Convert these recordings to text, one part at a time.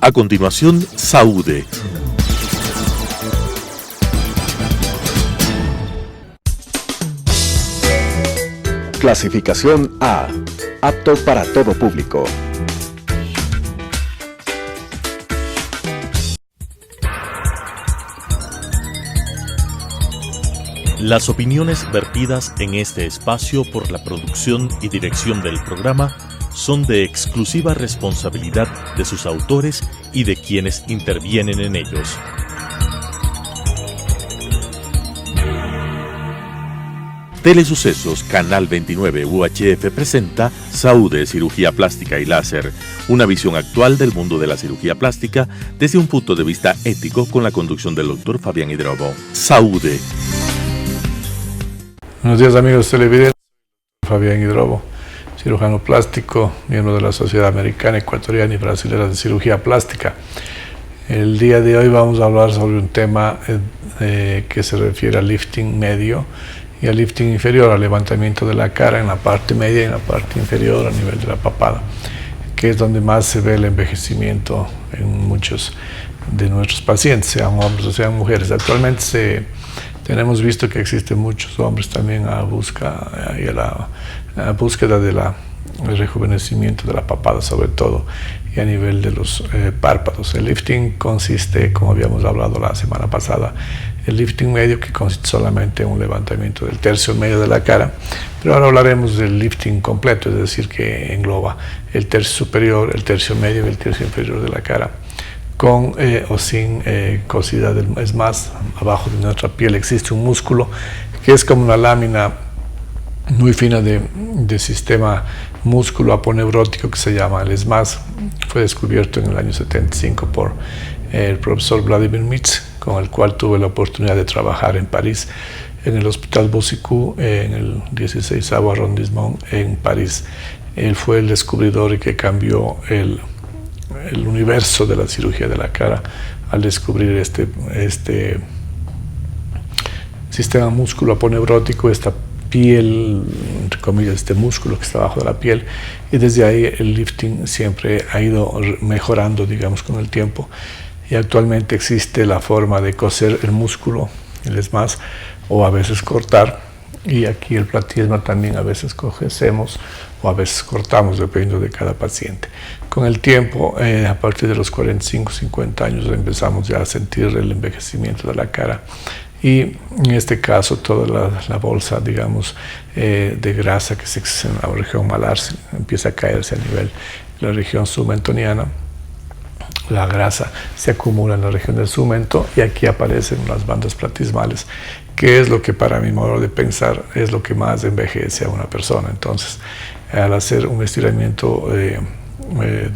A continuación, Saúde. Clasificación A. Apto para todo público. Las opiniones vertidas en este espacio por la producción y dirección del programa son de exclusiva responsabilidad de sus autores y de quienes intervienen en ellos. Telesucesos Canal 29 UHF presenta Saúde, Cirugía Plástica y Láser, una visión actual del mundo de la cirugía plástica desde un punto de vista ético con la conducción del Dr. Fabián Hidrobo. Saúde. Buenos días, amigos televidentes. Fabián Hidrobo, cirujano plástico, miembro de la Sociedad Americana, Ecuatoriana y Brasilera de Cirugía Plástica. El día de hoy vamos a hablar sobre un tema que se refiere al lifting medio y al lifting inferior, al levantamiento de la cara en la parte media y en la parte inferior a nivel de la papada, que es donde más se ve el envejecimiento en muchos de nuestros pacientes, sean hombres o sean mujeres. Actualmente tenemos visto que existen muchos hombres también a búsqueda del rejuvenecimiento de la papada, sobre todo, y a nivel de los párpados. El lifting consiste, como habíamos hablado la semana pasada, el lifting medio, que consiste solamente en un levantamiento del tercio medio de la cara, pero ahora hablaremos del lifting completo, es decir, que engloba el tercio superior, el tercio medio y el tercio inferior de la cara, con o sin cosidad. Es más, abajo de nuestra piel existe un músculo que es como una lámina muy fina de sistema músculo aponeurótico que se llama el ESMAS. Fue descubierto en el año 75 por el profesor Vladimir Mitz, con el cual tuve la oportunidad de trabajar en París, en el Hospital Boucicaut, en el 16º arrondissement en París. Él fue el descubridor y que cambió el universo de la cirugía de la cara al descubrir este sistema músculo aponeurótico, esta piel, entre comillas, este músculo que está abajo de la piel, y desde ahí el lifting siempre ha ido mejorando, digamos, con el tiempo, y actualmente existe la forma de coser el músculo, el ESMAS, o a veces cortar, y aquí el platisma también a veces cosemos o a veces cortamos, dependiendo de cada paciente. Con el tiempo, a partir de los 45, 50 años, empezamos ya a sentir el envejecimiento de la cara, y en este caso toda la bolsa, digamos, de grasa que se existe en la región malar empieza a caerse a nivel de la región submentoniana. La grasa se acumula en la región del submento y aquí aparecen las bandas platismales, que es lo que, para mi modo de pensar, es lo que más envejece a una persona. Entonces, al hacer un estiramiento de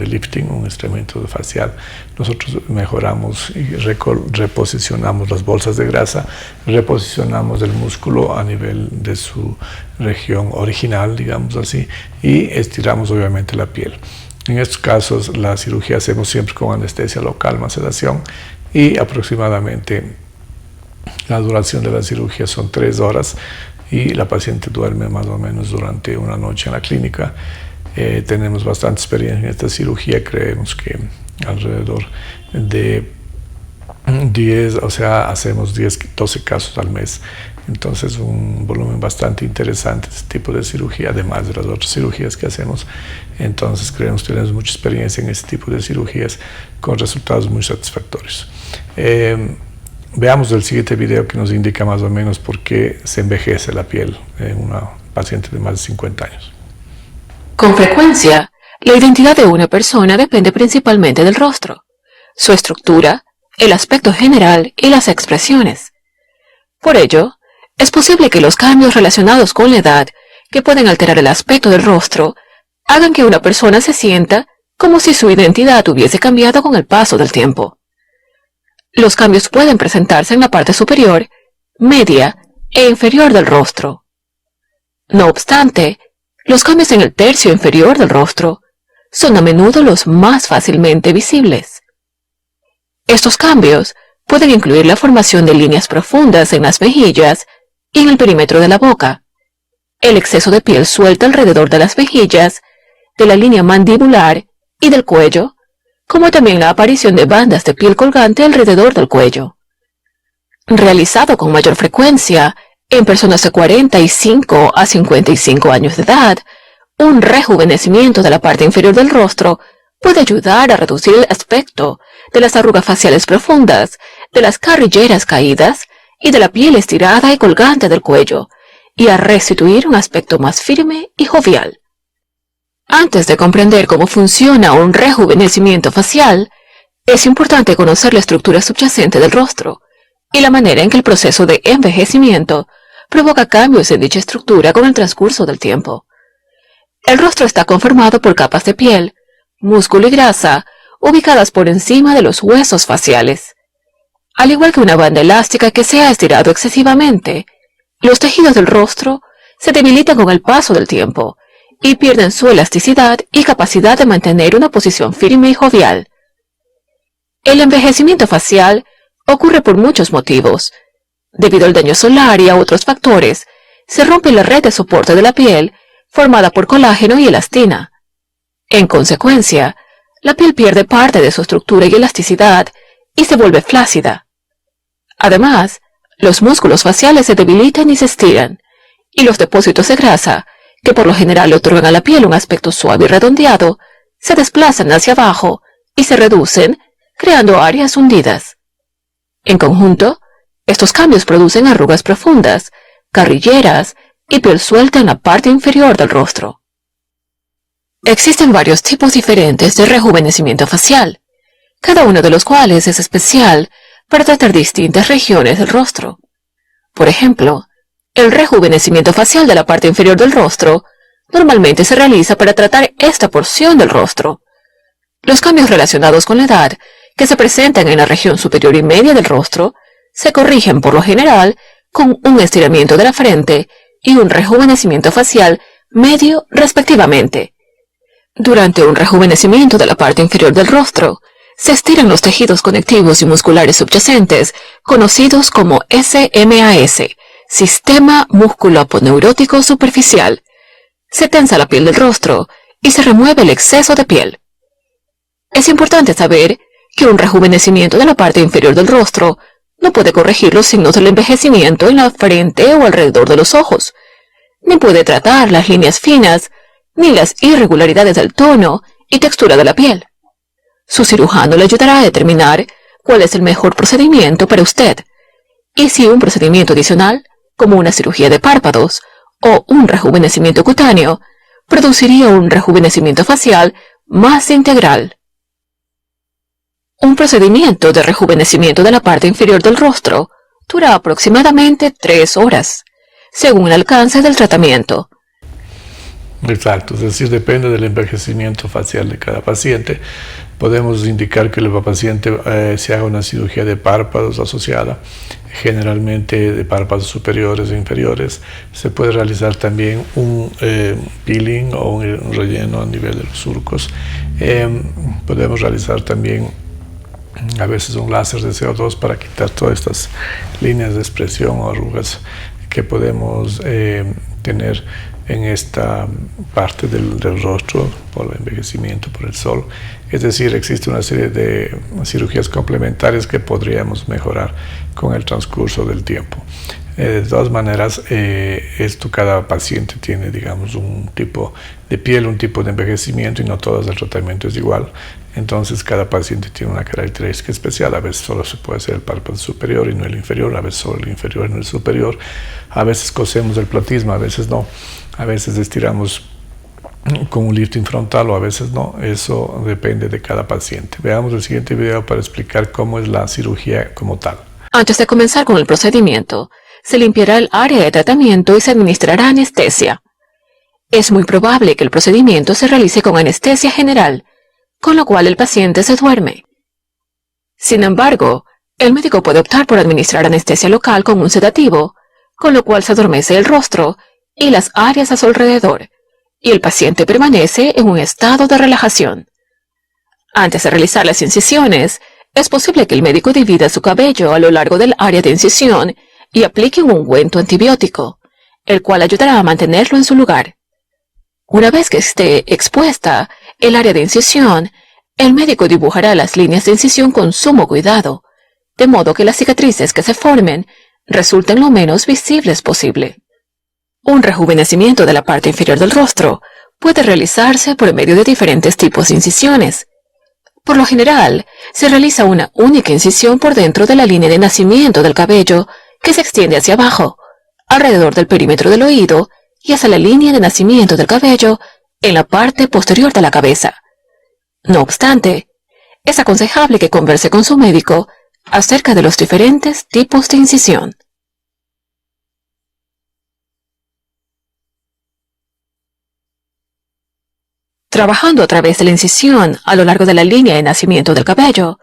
lifting, un estiramiento facial, nosotros mejoramos y reposicionamos las bolsas de grasa, reposicionamos el músculo a nivel de su región original, digamos así, y estiramos obviamente la piel. En estos casos la cirugía hacemos siempre con anestesia local más sedación, y aproximadamente la duración de la cirugía son 3 horas y la paciente duerme más o menos durante una noche en la clínica. Tenemos bastante experiencia en esta cirugía, creemos que alrededor de 10, o sea, hacemos 10, 12 casos al mes. Entonces, un volumen bastante interesante de este tipo de cirugía, además de las otras cirugías que hacemos. Entonces, creemos que tenemos mucha experiencia en este tipo de cirugías con resultados muy satisfactorios. Veamos el siguiente video, que nos indica más o menos por qué se envejece la piel en una paciente de más de 50 años. Con frecuencia, la identidad de una persona depende principalmente del rostro, su estructura, el aspecto general y las expresiones. Por ello, es posible que los cambios relacionados con la edad, que pueden alterar el aspecto del rostro, hagan que una persona se sienta como si su identidad hubiese cambiado con el paso del tiempo. Los cambios pueden presentarse en la parte superior, media e inferior del rostro. No obstante, los cambios en el tercio inferior del rostro son a menudo los más fácilmente visibles. Estos cambios pueden incluir la formación de líneas profundas en las mejillas y en el perímetro de la boca, el exceso de piel suelta alrededor de las mejillas, de la línea mandibular y del cuello, como también la aparición de bandas de piel colgante alrededor del cuello. Realizado con mayor frecuencia en personas de 45 a 55 años de edad, un rejuvenecimiento de la parte inferior del rostro puede ayudar a reducir el aspecto de las arrugas faciales profundas, de las carrilleras caídas y de la piel estirada y colgante del cuello, y a restituir un aspecto más firme y jovial. Antes de comprender cómo funciona un rejuvenecimiento facial, es importante conocer la estructura subyacente del rostro y la manera en que el proceso de envejecimiento provoca cambios en dicha estructura con el transcurso del tiempo. El rostro está conformado por capas de piel, músculo y grasa ubicadas por encima de los huesos faciales. Al igual que una banda elástica que se ha estirado excesivamente, los tejidos del rostro se debilitan con el paso del tiempo y pierden su elasticidad y capacidad de mantener una posición firme y jovial. El envejecimiento facial ocurre por muchos motivos. Debido al daño solar y a otros factores, se rompe la red de soporte de la piel formada por colágeno y elastina. En consecuencia, la piel pierde parte de su estructura y elasticidad y se vuelve flácida. Además, los músculos faciales se debilitan y se estiran, y los depósitos de grasa, que por lo general le otorgan a la piel un aspecto suave y redondeado, se desplazan hacia abajo y se reducen, creando áreas hundidas. En conjunto, estos cambios producen arrugas profundas, carrilleras y piel suelta en la parte inferior del rostro. Existen varios tipos diferentes de rejuvenecimiento facial, cada uno de los cuales es especial para tratar distintas regiones del rostro. Por ejemplo, el rejuvenecimiento facial de la parte inferior del rostro normalmente se realiza para tratar esta porción del rostro. Los cambios relacionados con la edad que se presentan en la región superior y media del rostro se corrigen por lo general con un estiramiento de la frente y un rejuvenecimiento facial medio respectivamente. Durante un rejuvenecimiento de la parte inferior del rostro, se estiran los tejidos conectivos y musculares subyacentes, conocidos como SMAS, Sistema Musculoaponeurótico Superficial. Se tensa la piel del rostro y se remueve el exceso de piel. Es importante saber que un rejuvenecimiento de la parte inferior del rostro no puede corregir los signos del envejecimiento en la frente o alrededor de los ojos, ni puede tratar las líneas finas, ni las irregularidades del tono y textura de la piel. Su cirujano le ayudará a determinar cuál es el mejor procedimiento para usted, y si un procedimiento adicional, como una cirugía de párpados o un rejuvenecimiento cutáneo, produciría un rejuvenecimiento facial más integral. Un procedimiento de rejuvenecimiento de la parte inferior del rostro dura aproximadamente 3 horas, según el alcance del tratamiento. Exacto, es decir, depende del envejecimiento facial de cada paciente. Podemos indicar que el paciente se haga una cirugía de párpados asociada, generalmente de párpados superiores e inferiores. Se puede realizar también un peeling o un relleno a nivel de los surcos. Podemos realizar también a veces un láser de CO2 para quitar todas estas líneas de expresión o arrugas que podemos tener en esta parte del rostro por el envejecimiento, por el sol. Es decir, existe una serie de cirugías complementarias que podríamos mejorar con el transcurso del tiempo. De todas maneras, cada paciente tiene, digamos, un tipo de piel, un tipo de envejecimiento, y no todo el tratamiento es igual. Entonces, cada paciente tiene una característica especial. A veces solo se puede hacer el párpado superior y no el inferior, a veces solo el inferior y no el superior. A veces cosemos el platisma, a veces no. A veces estiramos con un lifting frontal o a veces no. Eso depende de cada paciente. Veamos el siguiente video para explicar cómo es la cirugía como tal. Antes de comenzar con el procedimiento, se limpiará el área de tratamiento y se administrará anestesia. Es muy probable que el procedimiento se realice con anestesia general, con lo cual el paciente se duerme. Sin embargo, el médico puede optar por administrar anestesia local con un sedativo, con lo cual se adormece el rostro y las áreas a su alrededor, y el paciente permanece en un estado de relajación. Antes de realizar las incisiones, es posible que el médico divida su cabello a lo largo del área de incisión y aplique un ungüento antibiótico, el cual ayudará a mantenerlo en su lugar. Una vez que esté expuesta el área de incisión, El médico dibujará las líneas de incisión con sumo cuidado, de modo que las cicatrices que se formen resulten lo menos visibles posible. Un rejuvenecimiento de la parte inferior del rostro puede realizarse por medio de diferentes tipos de incisiones. Por lo general, se realiza una única incisión por dentro de la línea de nacimiento del cabello que se extiende hacia abajo, alrededor del perímetro del oído y hacia la línea de nacimiento del cabello en la parte posterior de la cabeza. No obstante, es aconsejable que converse con su médico acerca de los diferentes tipos de incisión. Trabajando a través de la incisión a lo largo de la línea de nacimiento del cabello,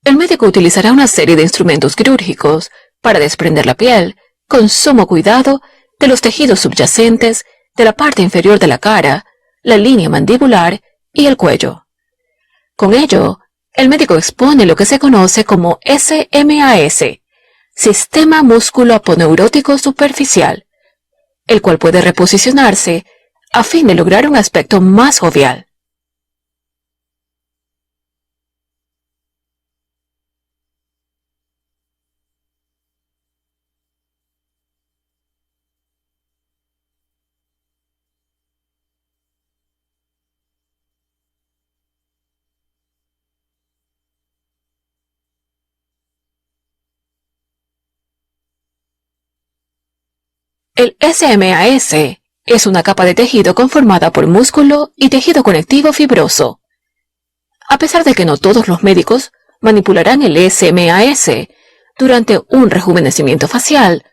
el médico utilizará una serie de instrumentos quirúrgicos para desprender la piel con sumo cuidado de los tejidos subyacentes de la parte inferior de la cara, la línea mandibular y el cuello. Con ello, el médico expone lo que se conoce como SMAS, Sistema Músculo-Aponeurótico Superficial, el cual puede reposicionarse a fin de lograr un aspecto más jovial. El SMAS es una capa de tejido conformada por músculo y tejido conectivo fibroso. A pesar de que no todos los médicos manipularán el SMAS durante un rejuvenecimiento facial,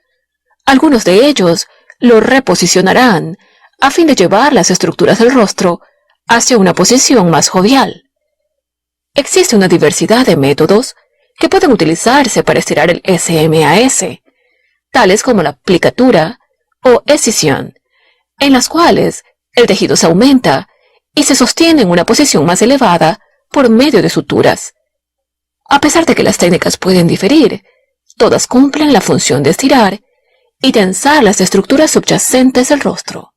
algunos de ellos lo reposicionarán a fin de llevar las estructuras del rostro hacia una posición más jovial. Existe una diversidad de métodos que pueden utilizarse para estirar el SMAS, tales como la plicatura o escisión, en las cuales el tejido se aumenta y se sostiene en una posición más elevada por medio de suturas. A pesar de que las técnicas pueden diferir, todas cumplen la función de estirar y tensar las estructuras subyacentes del rostro.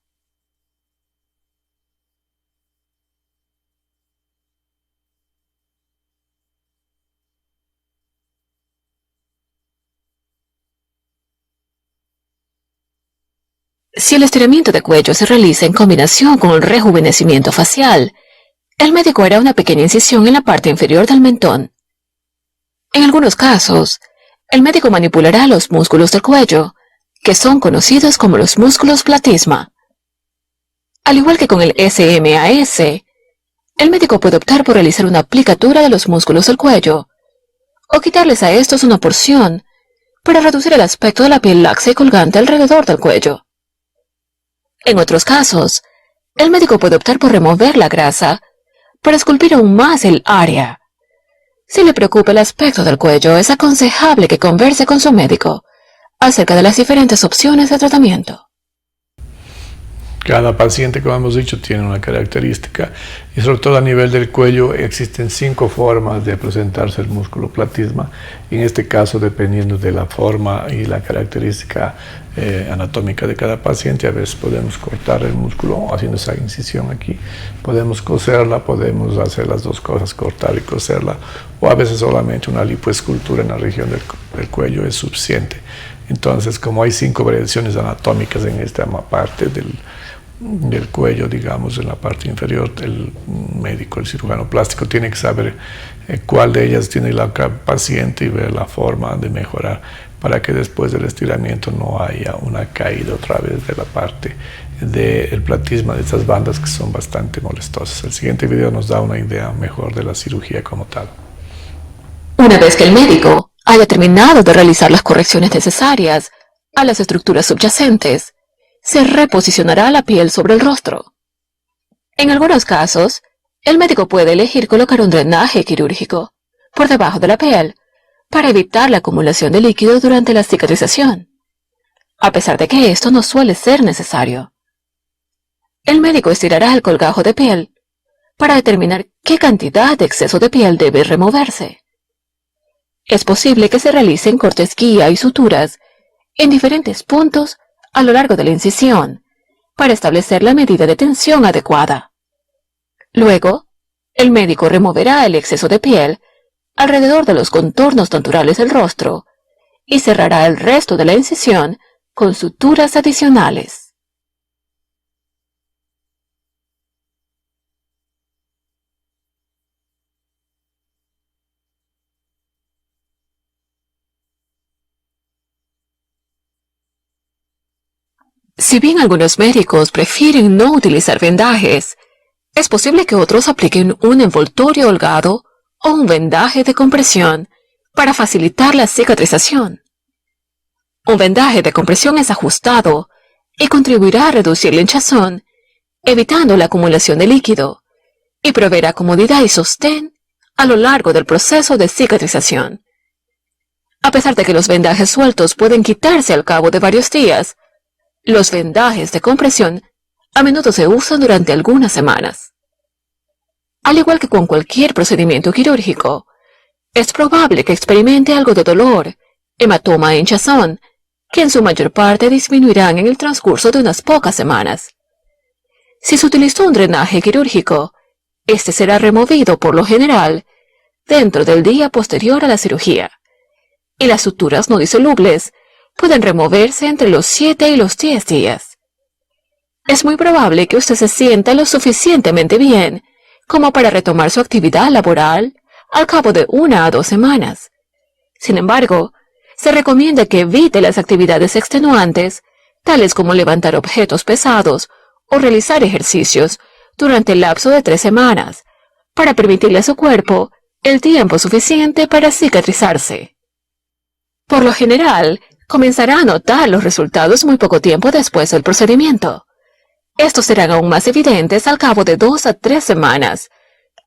Si el estiramiento de cuello se realiza en combinación con el rejuvenecimiento facial, el médico hará una pequeña incisión en la parte inferior del mentón. En algunos casos, el médico manipulará los músculos del cuello, que son conocidos como los músculos platisma. Al igual que con el SMAS, el médico puede optar por realizar una aplicatura de los músculos del cuello, o quitarles a estos una porción para reducir el aspecto de la piel laxa y colgante alrededor del cuello. En otros casos, el médico puede optar por remover la grasa para esculpir aún más el área. Si le preocupa el aspecto del cuello, es aconsejable que converse con su médico acerca de las diferentes opciones de tratamiento. Cada paciente, como hemos dicho, tiene una característica y sobre todo a nivel del cuello existen 5 formas de presentarse el músculo platisma. En este caso, dependiendo de la forma y la característica anatómica de cada paciente, a veces podemos cortar el músculo haciendo esa incisión aquí, podemos coserla, podemos hacer las dos cosas, cortar y coserla, o a veces solamente una lipoescultura en la región del cuello es suficiente. Entonces, como hay 5 variaciones anatómicas en esta parte del cuello, digamos, en la parte inferior, el médico, el cirujano plástico, tiene que saber cuál de ellas tiene la paciente y ver la forma de mejorar para que después del estiramiento no haya una caída otra vez de la parte del platisma, de estas bandas que son bastante molestosas. El siguiente video nos da una idea mejor de la cirugía como tal. Una vez que el médico haya terminado de realizar las correcciones necesarias a las estructuras subyacentes, se reposicionará la piel sobre el rostro. En algunos casos, el médico puede elegir colocar un drenaje quirúrgico por debajo de la piel para evitar la acumulación de líquido durante la cicatrización, a pesar de que esto no suele ser necesario. El médico estirará el colgajo de piel para determinar qué cantidad de exceso de piel debe removerse. Es posible que se realicen cortes guía y suturas en diferentes puntos a lo largo de la incisión para establecer la medida de tensión adecuada. Luego, El médico removerá el exceso de piel alrededor de los contornos naturales del rostro y cerrará el resto de la incisión con suturas adicionales. Si bien algunos médicos prefieren no utilizar vendajes, es posible que otros apliquen un envoltorio holgado o un vendaje de compresión para facilitar la cicatrización. Un vendaje de compresión es ajustado y contribuirá a reducir la hinchazón, evitando la acumulación de líquido, y proveerá comodidad y sostén a lo largo del proceso de cicatrización. A pesar de que los vendajes sueltos pueden quitarse al cabo de varios días, los vendajes de compresión a menudo se usan durante algunas semanas. Al igual que con cualquier procedimiento quirúrgico, es probable que experimente algo de dolor, hematoma e hinchazón, que en su mayor parte disminuirán en el transcurso de unas pocas semanas. Si se utilizó un drenaje quirúrgico, este será removido por lo general dentro del día posterior a la cirugía, y las suturas no disolubles pueden removerse entre los 7 y los 10 días. Es muy probable que usted se sienta lo suficientemente bien como para retomar su actividad laboral al cabo de 1 a 2 semanas. Sin embargo, se recomienda que evite las actividades extenuantes, tales como levantar objetos pesados o realizar ejercicios durante el lapso de 3 semanas, para permitirle a su cuerpo el tiempo suficiente para cicatrizarse. Por lo general, comenzará a notar los resultados muy poco tiempo después del procedimiento. Estos serán aún más evidentes al cabo de 2 a 3 semanas,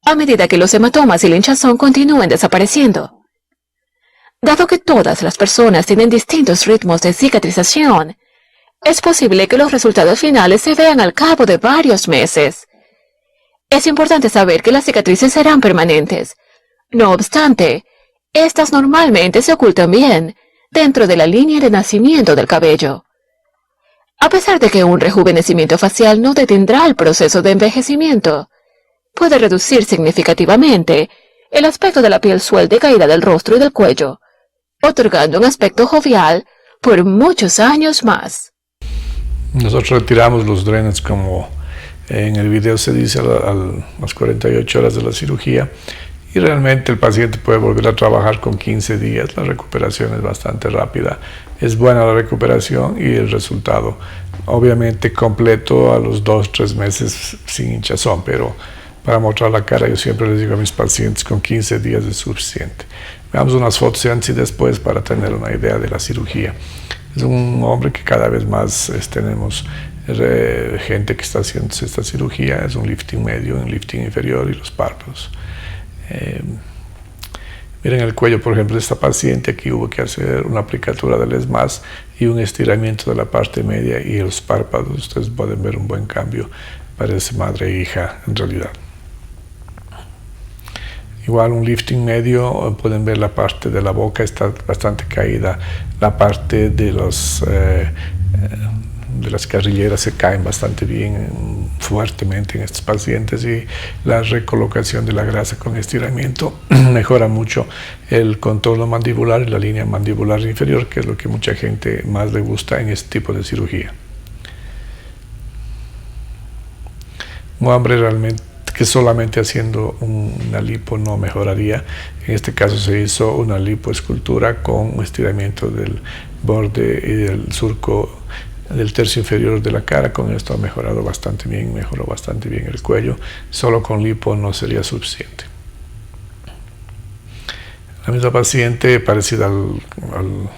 a medida que los hematomas y la hinchazón continúen desapareciendo. Dado que todas las personas tienen distintos ritmos de cicatrización, es posible que los resultados finales se vean al cabo de varios meses. Es importante saber que las cicatrices serán permanentes. No obstante, estas normalmente se ocultan bien dentro de la línea de nacimiento del cabello. A pesar de que un rejuvenecimiento facial no detendrá el proceso de envejecimiento, puede reducir significativamente el aspecto de la piel suelta y caída del rostro y del cuello, otorgando un aspecto jovial por muchos años más. Nosotros retiramos los drenes, como en el video se dice, a las 48 horas de la cirugía, y realmente el paciente puede volver a trabajar con 15 días. La recuperación es bastante rápida. Es buena la recuperación y el resultado, obviamente, completo a los 2-3 meses sin hinchazón, pero para mostrar la cara yo siempre les digo a mis pacientes, con 15 días es suficiente. Veamos unas fotos de antes y después para tener una idea de la cirugía. Es un hombre que cada vez más tenemos gente que está haciendo esta cirugía. Es un lifting medio, un lifting inferior y los párpados. Miren el cuello, por ejemplo, de esta paciente. Aquí hubo que hacer una aplicatura del ESMAS y un estiramiento de la parte media y los párpados. Ustedes pueden ver un buen cambio. Parece madre e hija en realidad. Igual un lifting medio, pueden ver la parte de la boca está bastante caída, la parte de las carrilleras se caen bastante bien, fuertemente en estos pacientes, y la recolocación de la grasa con estiramiento mejora mucho el contorno mandibular y la línea mandibular inferior, que es lo que mucha gente más le gusta en este tipo de cirugía. Un hombre realmente que solamente haciendo una lipo no mejoraría. En este caso se hizo una lipoescultura con un estiramiento del borde y del surco del tercio inferior de la cara. Con esto ha mejorado bastante bien, mejoró bastante bien el cuello. Solo con lipo no sería suficiente. La misma paciente, parecida al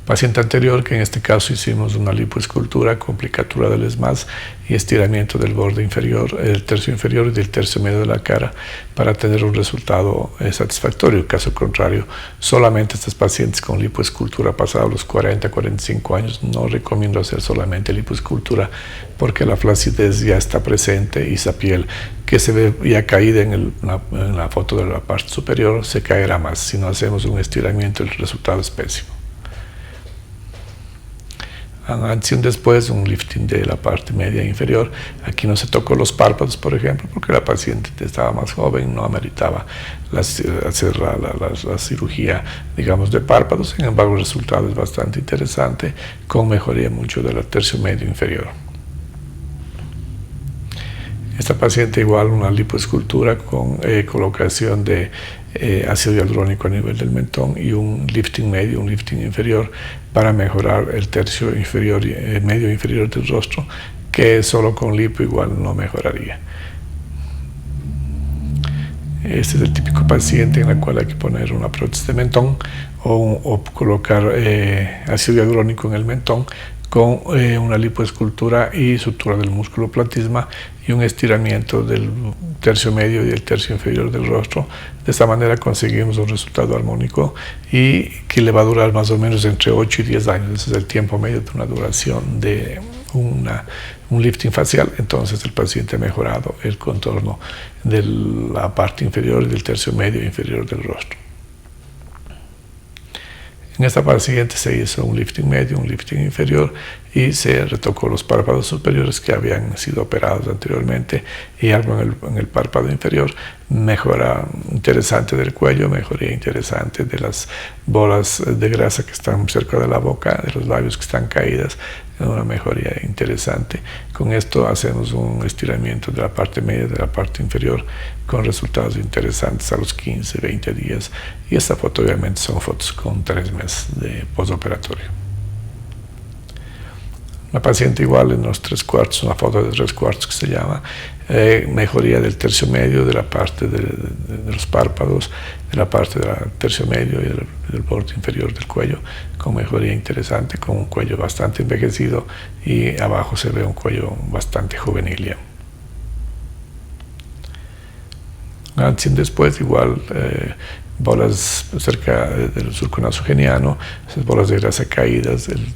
paciente anterior, que en este caso hicimos una lipoescultura con aplicatura del ESMAS y estiramiento del borde inferior, el tercio inferior y del tercio medio de la cara, para tener un resultado satisfactorio. Caso contrario, solamente estos pacientes con lipoescultura pasados los 40-45 años, no recomiendo hacer solamente lipoescultura, porque la flacidez ya está presente y esa piel que se ve ya caída en la foto de la parte superior se caerá más. Si no hacemos un estiramiento, el resultado es pésimo. Antes y después, un lifting de la parte media e inferior. Aquí no se tocó los párpados, por ejemplo, porque la paciente estaba más joven, no ameritaba hacer la cirugía, digamos, de párpados. Sin embargo, el resultado es bastante interesante, con mejoría mucho del tercio medio inferior. Esta paciente igual una lipoescultura con colocación de ácido hialurónico a nivel del mentón y un lifting medio, un lifting inferior para mejorar el tercio inferior, medio inferior del rostro, que solo con lipo igual no mejoraría. Este es el típico paciente en el cual hay que poner una prótesis de mentón o colocar ácido hialurónico en el mentón con una lipoescultura y sutura del músculo platysma y un estiramiento del tercio medio y del tercio inferior del rostro. De esta manera conseguimos un resultado armónico y que le va a durar más o menos entre 8 y 10 años. Ese es el tiempo medio de una duración de un lifting facial. Entonces el paciente ha mejorado el contorno de la parte inferior y del tercio medio e inferior del rostro. En esta paciente se hizo un lifting medio, un lifting inferior y se retocó los párpados superiores que habían sido operados anteriormente y algo en el párpado inferior. Mejora interesante del cuello, mejoría interesante de las bolas de grasa que están cerca de la boca, de los labios que están caídas, una mejoría interesante. Con esto hacemos un estiramiento de la parte media, de la parte inferior, con resultados interesantes a los 15, 20 días. Y esta foto obviamente son fotos con 3 meses de postoperatorio. La paciente igual en los 3/4, una foto de 3/4 que se llama, mejoría del tercio medio, de la parte de los párpados, de la parte del tercio medio y del borde inferior del cuello, con mejoría interesante, con un cuello bastante envejecido y abajo se ve un cuello bastante juvenil. Antes y después igual bolas cerca del surco nasogeniano, esas bolas de grasa caídas, el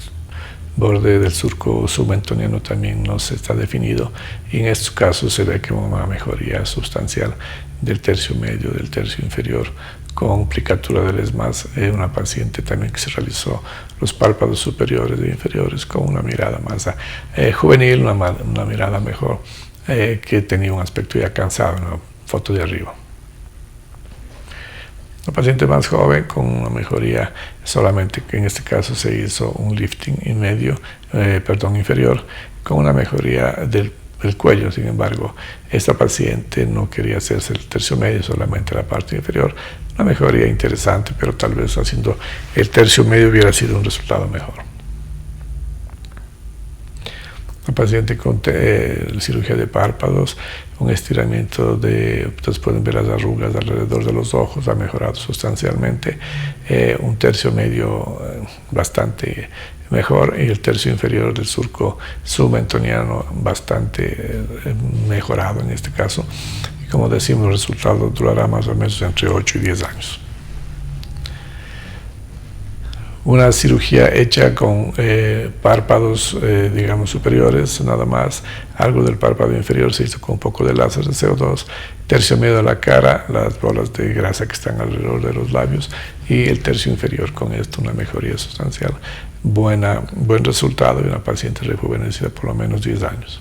borde del surco submentoniano también no se está definido y en estos casos se ve que una mejoría sustancial del tercio medio, del tercio inferior, con plicatura del ESMAS. Una paciente también que se realizó los párpados superiores e inferiores con una mirada más juvenil, una mirada mejor, que tenía un aspecto ya cansado en la foto de arriba. La paciente más joven con una mejoría, solamente que en este caso se hizo un lifting inferior, con una mejoría del cuello. Sin embargo, esta paciente no quería hacerse el tercio medio, solamente la parte inferior. Una mejoría interesante, pero tal vez haciendo el tercio medio hubiera sido un resultado mejor. La paciente con cirugía de párpados, un estiramiento ustedes pueden ver las arrugas alrededor de los ojos, ha mejorado sustancialmente, un tercio medio bastante mejor y el tercio inferior del surco submentoniano bastante mejorado en este caso. Y como decimos, el resultado durará más o menos entre 8 y 10 años. Una cirugía hecha con párpados, digamos, superiores, nada más. Algo del párpado inferior se hizo con un poco de láser de CO2, tercio medio de la cara, las bolas de grasa que están alrededor de los labios y el tercio inferior. Con esto una mejoría sustancial, buen resultado y una paciente rejuvenecida por lo menos 10 años.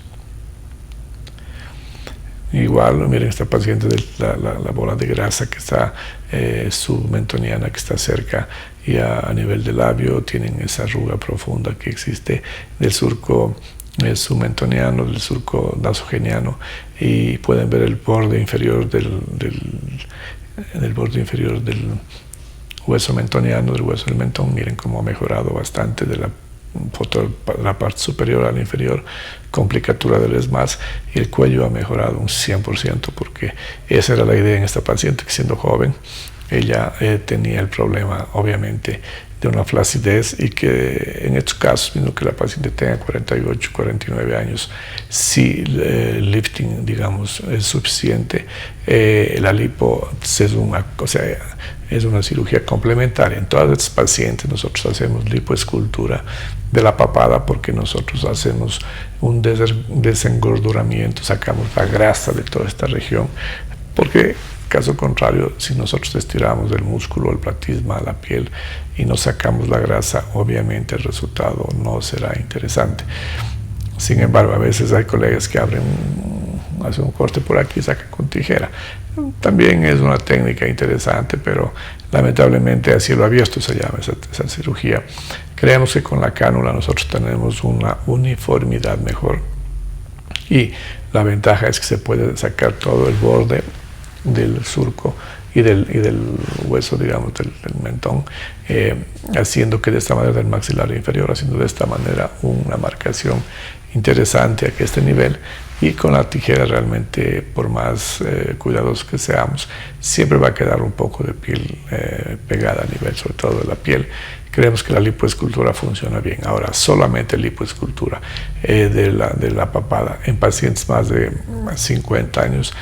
Igual, miren esta paciente de la bola de grasa que está submentoniana, que está cerca y a nivel del labio, tienen esa arruga profunda que existe del surco submentoniano, del surco nasogeniano, y pueden ver el borde inferior del hueso mentoniano, del hueso del mentón. Miren cómo ha mejorado bastante de la parte superior a la inferior, complicatura del ESMAS, y el cuello ha mejorado un 100%, porque esa era la idea en esta paciente, que siendo joven ella tenía el problema obviamente de una flacidez, y que en estos casos, viendo que la paciente tenga 48, 49 años, si el lifting, digamos, es suficiente, la lipo es una cirugía complementaria. En todas estas pacientes nosotros hacemos lipoescultura de la papada, porque nosotros hacemos un desengorduramiento, sacamos la grasa de toda esta región, porque Caso contrario, si nosotros estiramos el músculo, el platisma, la piel y no sacamos la grasa, obviamente el resultado no será interesante. Sin embargo, a veces hay colegas que hacen un corte por aquí y sacan con tijera. También es una técnica interesante, pero lamentablemente a cielo abierto se llama esa cirugía. Creemos que con la cánula nosotros tenemos una uniformidad mejor y la ventaja es que se puede sacar todo el borde del surco y del hueso, digamos, del mentón, haciendo que de esta manera del maxilar inferior, haciendo de esta manera una marcación interesante aquí a este nivel. Y con la tijera realmente, por más cuidadosos que seamos, siempre va a quedar un poco de piel pegada a nivel, sobre todo de la piel. Creemos que la lipoescultura funciona bien. Ahora, solamente lipoescultura de la papada en pacientes más de 50 años,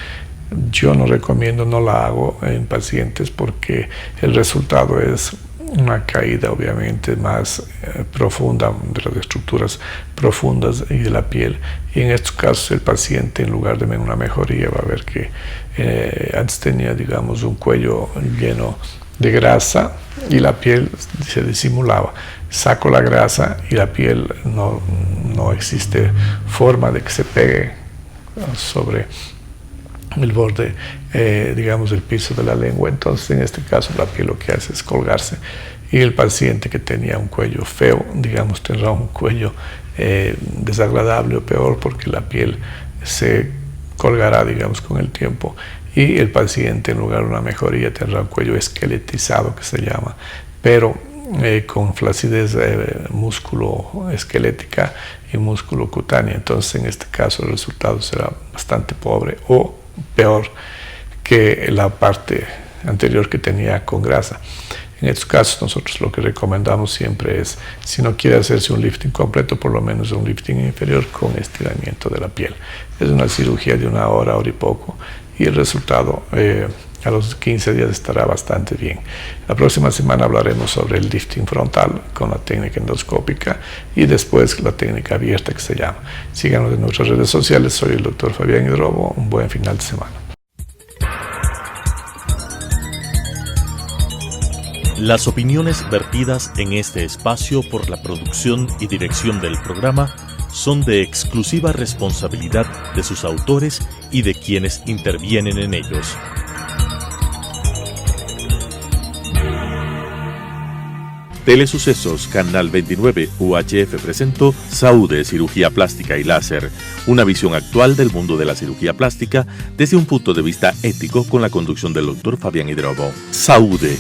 yo no recomiendo, no la hago en pacientes porque el resultado es una caída obviamente más profunda de las estructuras profundas y de la piel, y en estos casos el paciente, en lugar de ver una mejoría, va a ver que antes tenía, digamos, un cuello lleno de grasa y la piel se disimulaba. Saco la grasa y la piel no existe forma de que se pegue sobre el borde, digamos, del piso de la lengua. Entonces, en este caso, la piel lo que hace es colgarse, y el paciente que tenía un cuello feo, digamos, tendrá un cuello desagradable o peor, porque la piel se colgará, digamos, con el tiempo, y el paciente, en lugar de una mejoría, tendrá un cuello esqueletizado, que se llama, pero con flacidez músculo esquelética y músculo cutánea. Entonces, en este caso, el resultado será bastante pobre o peor que la parte anterior que tenía con grasa. En estos casos, nosotros lo que recomendamos siempre es, si no quiere hacerse un lifting completo, por lo menos un lifting inferior con estiramiento de la piel. Es una cirugía de 1 hora, hora y poco, y el resultado a los 15 días estará bastante bien. La próxima semana hablaremos sobre el lifting frontal con la técnica endoscópica y después la técnica abierta, que se llama. Síganos en nuestras redes sociales. Soy el Dr. Fabián Hidrobo. Un buen final de semana. Las opiniones vertidas en este espacio por la producción y dirección del programa son de exclusiva responsabilidad de sus autores y de quienes intervienen en ellos. Telesucesos Canal 29 UHF presentó Saúde, Cirugía Plástica y Láser, una visión actual del mundo de la cirugía plástica desde un punto de vista ético, con la conducción del Dr. Fabián Hidrobo. Saúde.